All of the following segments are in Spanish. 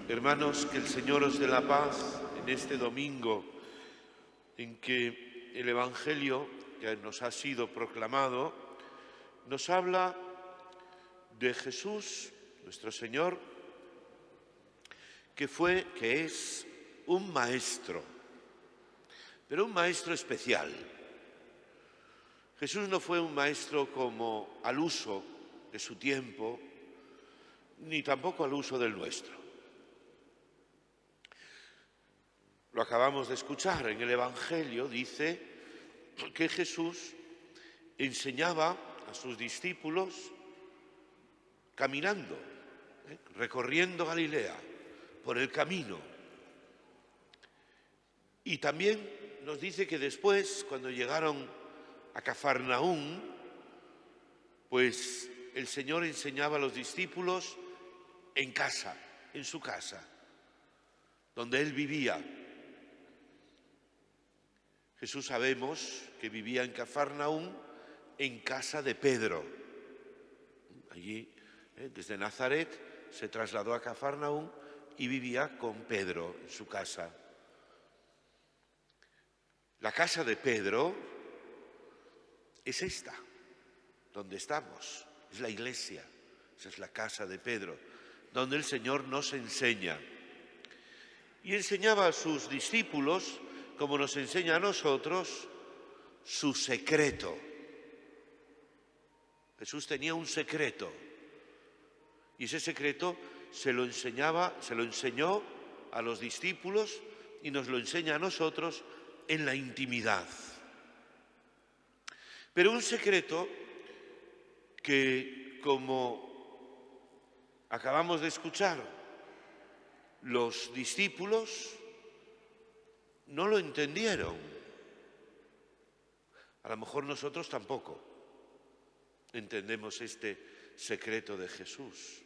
Hermanos, que el Señor os dé la paz en este domingo en que el Evangelio que nos ha sido proclamado nos habla de Jesús, nuestro Señor, que es un maestro, pero un maestro especial. Jesús no fue un maestro como al uso de su tiempo, ni tampoco al uso del nuestro. Lo acabamos de escuchar en el Evangelio, dice que Jesús enseñaba a sus discípulos caminando, recorriendo Galilea, por el camino. Y también nos dice que después, cuando llegaron a Cafarnaún, pues el Señor enseñaba a los discípulos en casa, en su casa, donde Él vivía. Jesús sabemos que vivía en Cafarnaún, en casa de Pedro. Allí, desde Nazaret, se trasladó a Cafarnaún y vivía con Pedro en su casa. La casa de Pedro es esta, donde estamos, es la iglesia, esa es la casa de Pedro, donde el Señor nos enseña. Y enseñaba a sus discípulos, como nos enseña a nosotros, su secreto. Jesús tenía un secreto, y ese secreto se lo enseñó a los discípulos y nos lo enseña a nosotros en la intimidad. Pero un secreto que, como acabamos de escuchar, los discípulos no lo entendieron. A lo mejor nosotros tampoco entendemos este secreto de Jesús.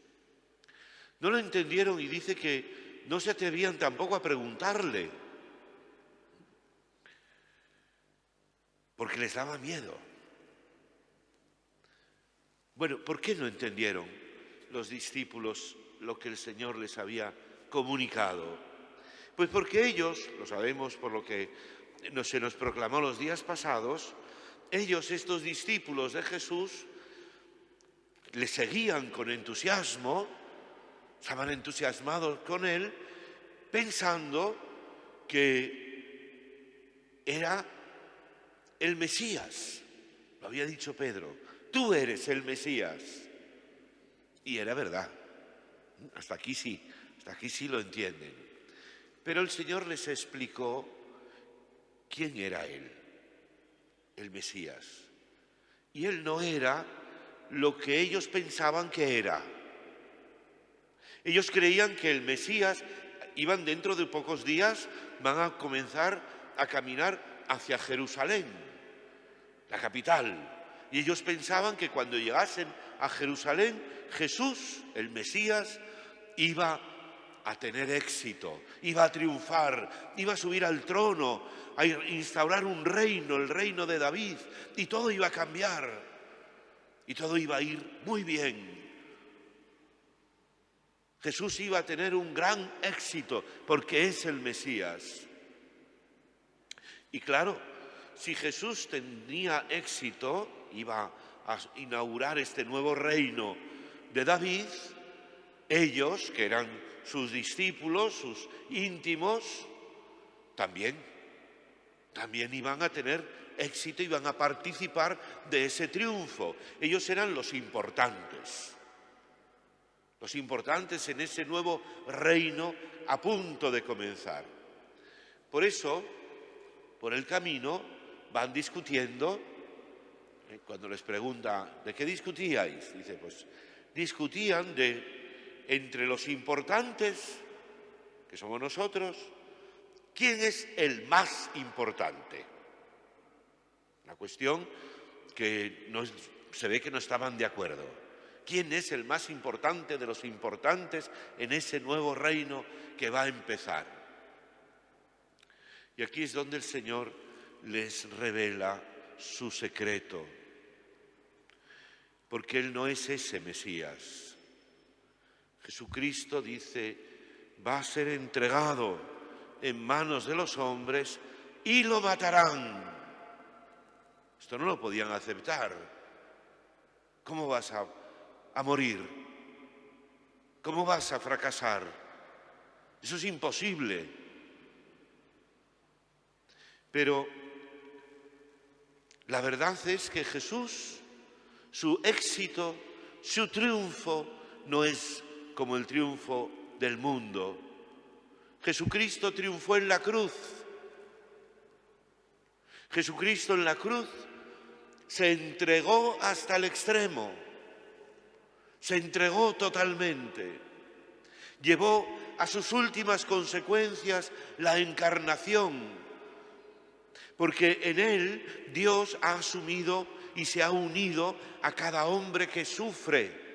No lo entendieron y dice que no se atrevían tampoco a preguntarle, porque les daba miedo. Bueno, ¿por qué no entendieron los discípulos lo que el Señor les había comunicado? Pues porque ellos, lo sabemos por lo que se nos proclamó los días pasados, ellos, estos discípulos de Jesús, le seguían con entusiasmo, estaban entusiasmados con Él, pensando que era el Mesías. Lo había dicho Pedro, tú eres el Mesías. Y era verdad, hasta aquí sí lo entienden. Pero el Señor les explicó quién era Él, el Mesías. Y Él no era lo que ellos pensaban que era. Ellos creían que el Mesías, iban dentro de pocos días, van a comenzar a caminar hacia Jerusalén, la capital. Y ellos pensaban que cuando llegasen a Jerusalén, Jesús, el Mesías, iba a tener éxito, iba a triunfar, iba a subir al trono, a instaurar un reino, el reino de David, y todo iba a cambiar, y todo iba a ir muy bien. Jesús iba a tener un gran éxito, porque es el Mesías. Y claro, si Jesús tenía éxito, iba a inaugurar este nuevo reino de David, ellos, que eran sus discípulos, sus íntimos, también iban a tener éxito, iban a participar de ese triunfo. Ellos eran los importantes en ese nuevo reino a punto de comenzar. Por eso, por el camino, van discutiendo. Cuando les pregunta, ¿de qué discutíais? Dice, pues discutían entre los importantes, que somos nosotros, ¿quién es el más importante? Una cuestión que se ve que no estaban de acuerdo. ¿Quién es el más importante de los importantes en ese nuevo reino que va a empezar? Y aquí es donde el Señor les revela su secreto, porque Él no es ese Mesías. Jesucristo dice va a ser entregado en manos de los hombres y lo matarán. Esto no lo podían aceptar. ¿Cómo vas a morir? ¿Cómo vas a fracasar? Eso es imposible. Pero la verdad es que Jesús, su éxito, su triunfo, no es como el triunfo del mundo. Jesucristo triunfó en la cruz. Jesucristo en la cruz se entregó hasta el extremo. Se entregó totalmente. Llevó a sus últimas consecuencias la encarnación. Porque en Él Dios ha asumido y se ha unido a cada hombre que sufre.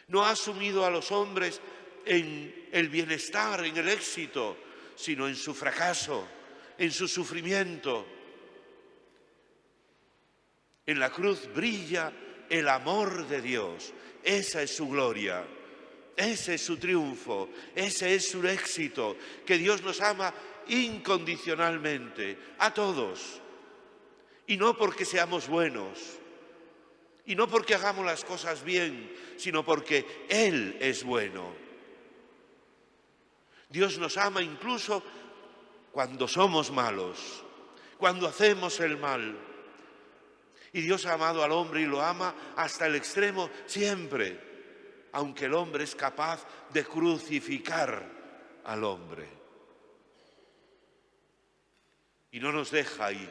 No ha asumido a los hombres en el bienestar, en el éxito, sino en su fracaso, en su sufrimiento. En la cruz brilla el amor de Dios. Esa es su gloria, ese es su triunfo, ese es su éxito, que Dios nos ama incondicionalmente, a todos. Y no porque seamos buenos, y no porque hagamos las cosas bien, sino porque Él es bueno. Dios nos ama incluso cuando somos malos, cuando hacemos el mal. Y Dios ha amado al hombre y lo ama hasta el extremo siempre, aunque el hombre es capaz de crucificar al hombre. Y no nos deja ahí,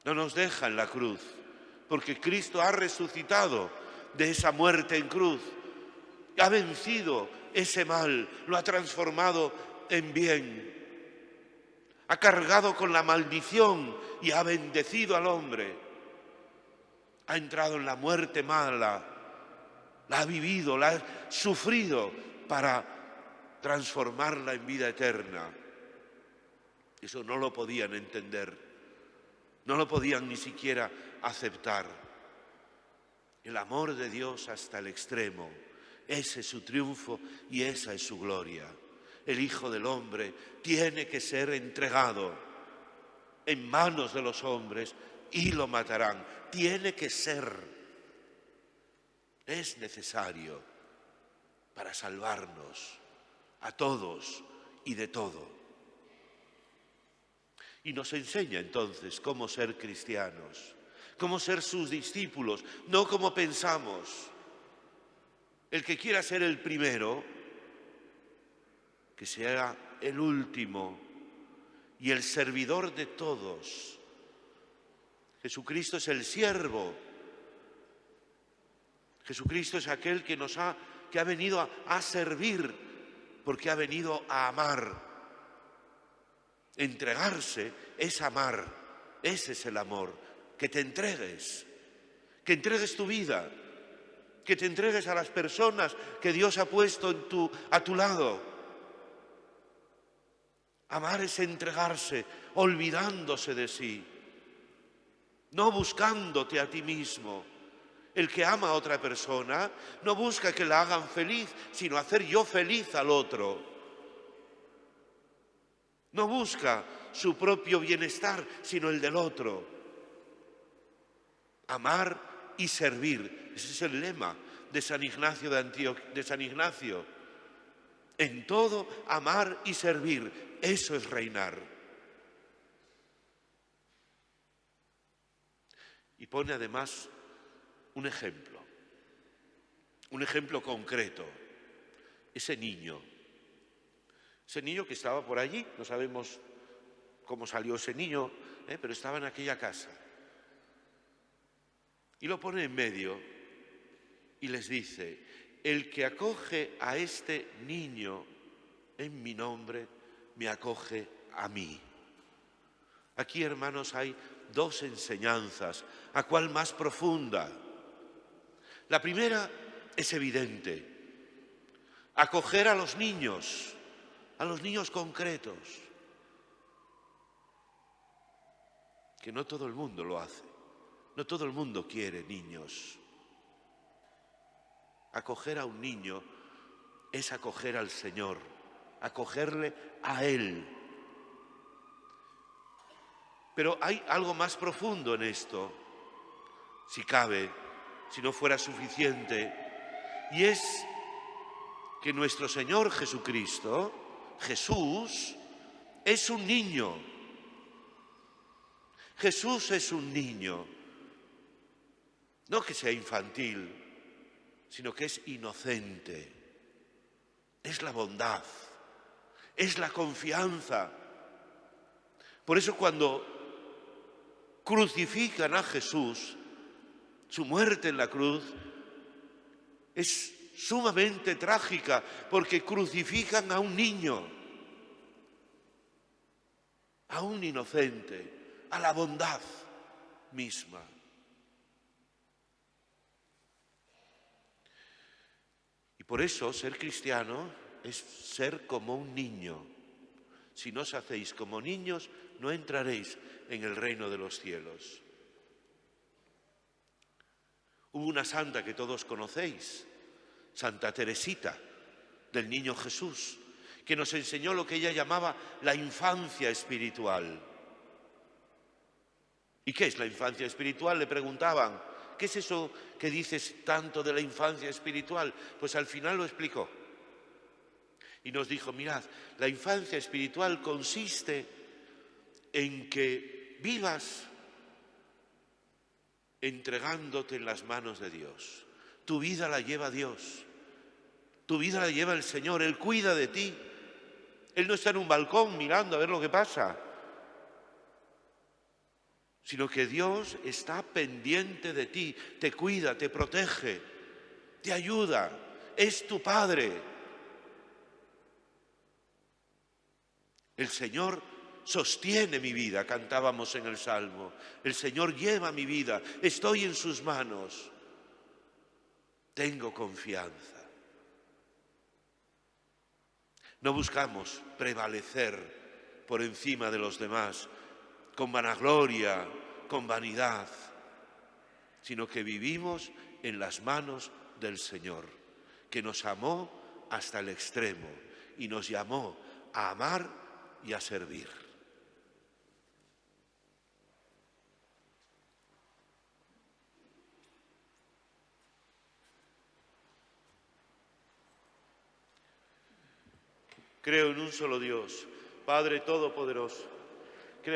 no nos deja en la cruz, porque Cristo ha resucitado de esa muerte en cruz, ha vencido ese mal, lo ha transformado en bien, ha cargado con la maldición y ha bendecido al hombre, ha entrado en la muerte mala, la ha vivido, la ha sufrido para transformarla en vida eterna. Eso no lo podían entender, no lo podían ni siquiera aceptar. El amor de Dios hasta el extremo, ese es su triunfo y esa es su gloria. El Hijo del Hombre tiene que ser entregado en manos de los hombres y lo matarán. Tiene que ser, es necesario para salvarnos a todos y de todo. Y nos enseña entonces cómo ser cristianos, cómo ser sus discípulos, no como pensamos. El que quiera ser el primero, que sea el último y el servidor de todos. Jesucristo es el siervo. Jesucristo es aquel que ha venido a servir, porque ha venido a amar. Entregarse es amar, ese es el amor, que entregues tu vida, que te entregues a las personas que Dios ha puesto a tu lado. Amar es entregarse, olvidándose de sí, no buscándote a ti mismo. El que ama a otra persona no busca que la hagan feliz, sino hacer yo feliz al otro. No busca su propio bienestar, sino el del otro. Amar y servir. Ese es el lema de San Ignacio de Antioquía, de San Ignacio. En todo, amar y servir. Eso es reinar. Y pone además un ejemplo concreto. Ese niño que estaba por allí, no sabemos cómo salió ese niño, pero estaba en aquella casa. Y lo pone en medio y les dice: el que acoge a este niño en mi nombre, me acoge a mí. Aquí, hermanos, hay dos enseñanzas, ¿a cuál más profunda? La primera es evidente: acoger a los niños concretos, que no todo el mundo lo hace, no todo el mundo quiere niños. Acoger a un niño es acoger al Señor, acogerle a Él. Pero hay algo más profundo en esto, si cabe, si no fuera suficiente, y es que nuestro Señor Jesucristo, Jesús, es un niño. Jesús es un niño. No que sea infantil, sino que es inocente. Es la bondad, es la confianza. Por eso cuando crucifican a Jesús, su muerte en la cruz es sumamente trágica, porque crucifican a un niño, a un inocente, a la bondad misma. Y por eso ser cristiano es ser como un niño. Si no os hacéis como niños, no entraréis en el reino de los cielos. Hubo una santa que todos conocéis, Santa Teresita, del Niño Jesús, que nos enseñó lo que ella llamaba la infancia espiritual. ¿Y qué es la infancia espiritual?, le preguntaban. ¿Qué es eso que dices tanto de la infancia espiritual? Pues al final lo explicó. Y nos dijo, mirad, la infancia espiritual consiste en que vivas entregándote en las manos de Dios. Tu vida la lleva Dios, tu vida la lleva el Señor, Él cuida de ti. Él no está en un balcón mirando a ver lo que pasa, sino que Dios está pendiente de ti, te cuida, te protege, te ayuda, es tu Padre. El Señor sostiene mi vida, cantábamos en el Salmo. El Señor lleva mi vida, estoy en sus manos. Tengo confianza. No buscamos prevalecer por encima de los demás con vanagloria, con vanidad, sino que vivimos en las manos del Señor, que nos amó hasta el extremo y nos llamó a amar y a servir. Creo en un solo Dios, Padre Todopoderoso,